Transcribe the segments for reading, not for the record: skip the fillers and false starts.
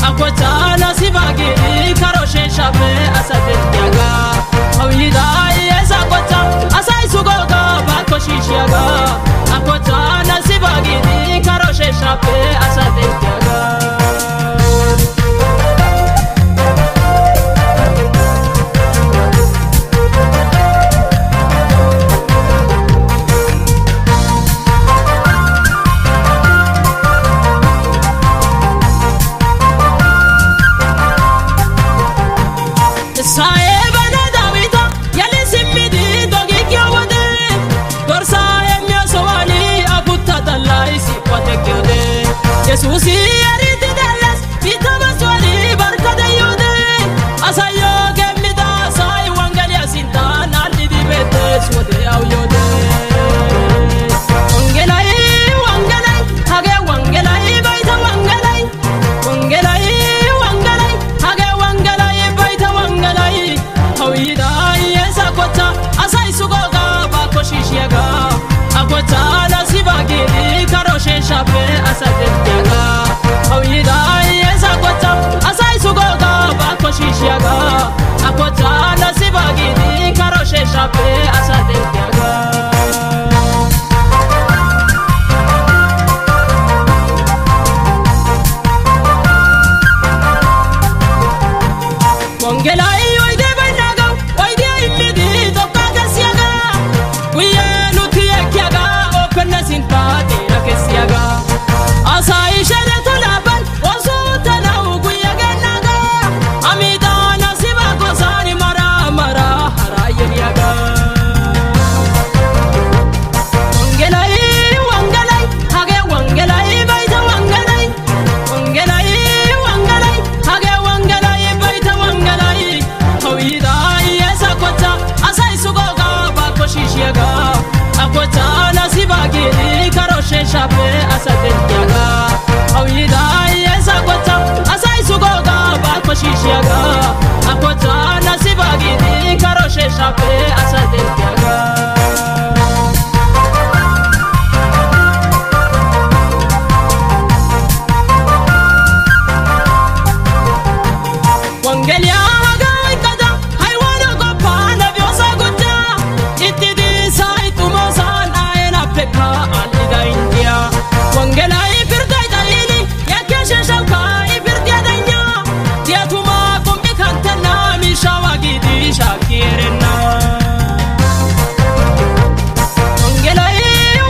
akota nasibagi karoshe shabe asatetiaga awida yesa kota asai sugoga bakoshishiaga akota nasibagi karoshe shabe asatetiaga Yesusi ariti dallas bitabaswali barkada yude asayo gemida sai wangali asinta nalli dibete swode au yude wangelai hage wangelai baita wangelai hage wangelai baita wangelai hawida yesa kota asai sugoga bakoshishiaga akota nasibagi karoshe shabe asatetiaga awida yesa kota asai sugoga bakoshishiaga akota nasibagi karoshe shabe asatetiaga wangelai oide bainaga oide imidi tokagasiaga kuye nutiyakiaga opena simpati akesiaga asai shereto laban osuta na uguyaga naga amida nasiba gozani mara harayeniaga wangelai hage wangelai baita wangelai hage wangelai baita wangelai hawida yesa kota asai sugoga bakoshishiaga akota nasibagi karoshe shabe asatetiaga awida yesa kota asai sugoga bakoshishiaga akota nasibagi karoshe shabe asatetiaga wangelia hagaikada haiwana gopana vyosa guja itidi sai tumosan aena peka alida india wangelai firdaita ili yakeshe shanka ibirdia danya tiatuma kumbikantana mishawagidi shakirena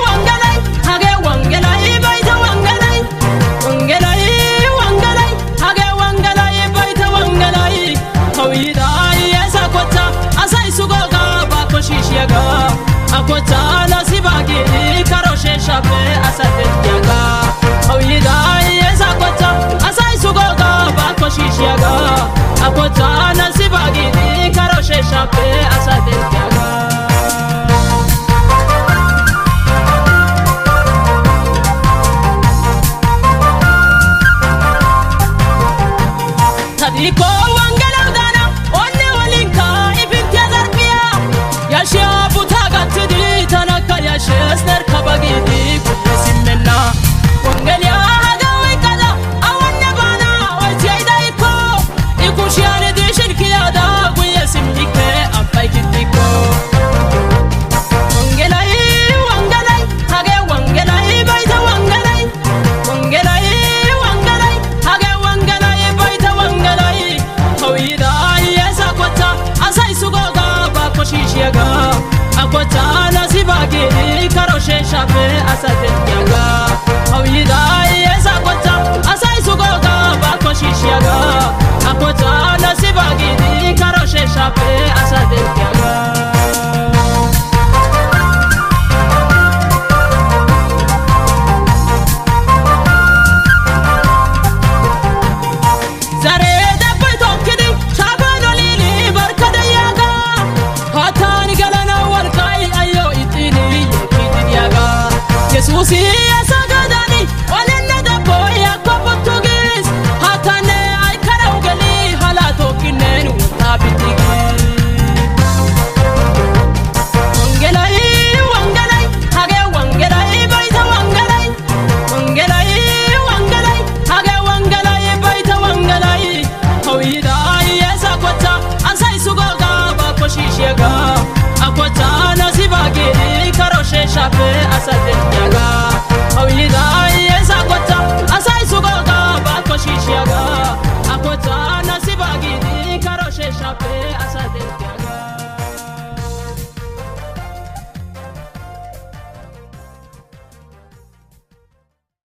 wangelai hage wangelai baita wangelai hage wangelai baita wangelai hawida yesa kota asai sugoga bakoshishiaga akota nasibagi karoshe shabe asatetiaga hawida yesa kota asai sugoga bakoshishiaga akota nasibagi karoshe shabe asatetiaga